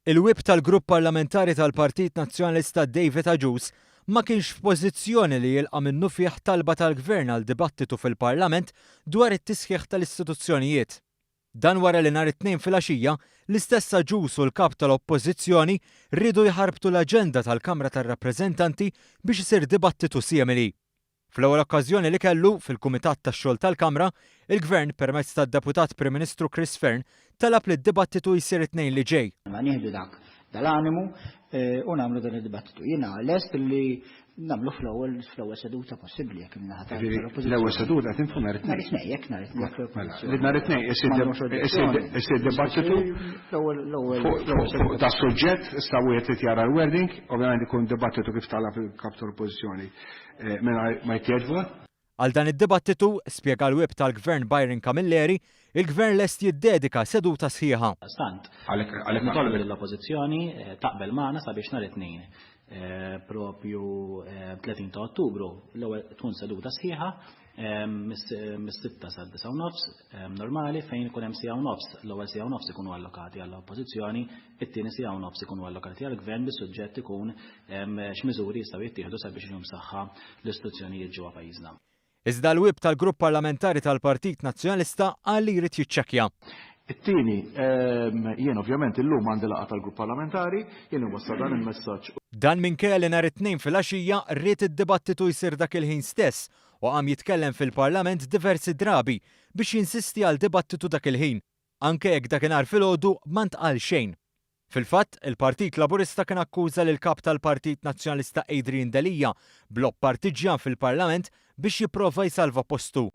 Il-wib tal-Grupp Parlamentari tal-Partit Nazzjonalista David Agius ma kienx f'pożizzjoni li jilqa' minnu fih talba tal-Gvern għal dibattitu fil-Parlament dwar it-tisħiħ tal-istituzzjonijiet. Dan wara li nhar it-tnejn filgħaxija l-istess Agius u l-kap tal-Oppożizzjoni rridu jħarbtu l-aġenda tal-Kamra tar-Rappreżentanti biex isir dibattitu simili. Fl-ewwel okkażjoni li kellu fil-Kumitat tax-Xogħol tal-Kamra, il-Gvern permezz tad-Deputat Prim Ministru Chris Fearn talab li d-dibattitu jsir it-tnejn li ġej. Ma nieħdu dak dal-animu u nagħmlu dan id-dibattitu. Jiena lest li nagħmlu fl-ewwel seduta possibbli jekk minnaħa tal-Oppożizzjoni. L-ewwel seduta tinfunar Nhar it-tnejn jekk nhar it-tnejn. Nhar it-tnejn isir dibattitu fuq ta' suġġett issa wieħed trid jara l-wording, ovvjament ikun dibattitu kif talab il-kap tal-Oppożizzjoni ma jtieġbu. Għal dan id-dibattitu, spjega l-wib tal-Gvern Byron Camilleri, il-Gvern lest jiddedika seduta sħiħa. Stant, għalek nitolbu l-Oppożizzjoni taqbel magħna sabiex nhar it-tnejn propju 30 ta' Ottubru l-ewwel tkun seduta sħiħa mis-6 sa' 9:30 normali fejn ikun hemm siegħa u nofs. L-ewwel siegħa u nofs ikunu allokati għall-Oppożizzjoni, it-tieni siegħa u nofs ikunu allokati għall-Gvern bis-suġġett ikun x'miżuri jistgħu jittieħdu sabiex jumsaħħa l-istituzzjonijiet ġewwa pajjiżna. Iżda l-wib tal-Grupp Parlamentari tal-Partit Nazzjonalista qal li jrid jiċċekkja. It-tieni, jien ovvjament illum għandi laqgħa tal-Grupp Parlamentari, jien iwassal dan il-messaġġ. Dan minkejja li nhar it-tnejn filgħaxija rrid id-dibattitu jsir dak il-ħin stess u qam jitkellem fil-Parlament diversi drabi biex jinsisti għal dibattitu dak il-ħin, anke jekk dakinhar filgħodu ma ntqal xejn. Fil-fatt, il-Partit Laburista kien akkuża lil kap tal-Partit Nazzjonalista Adrian Delija, blopp partiġjan fil-Parlament biex jipprova jsalva postu.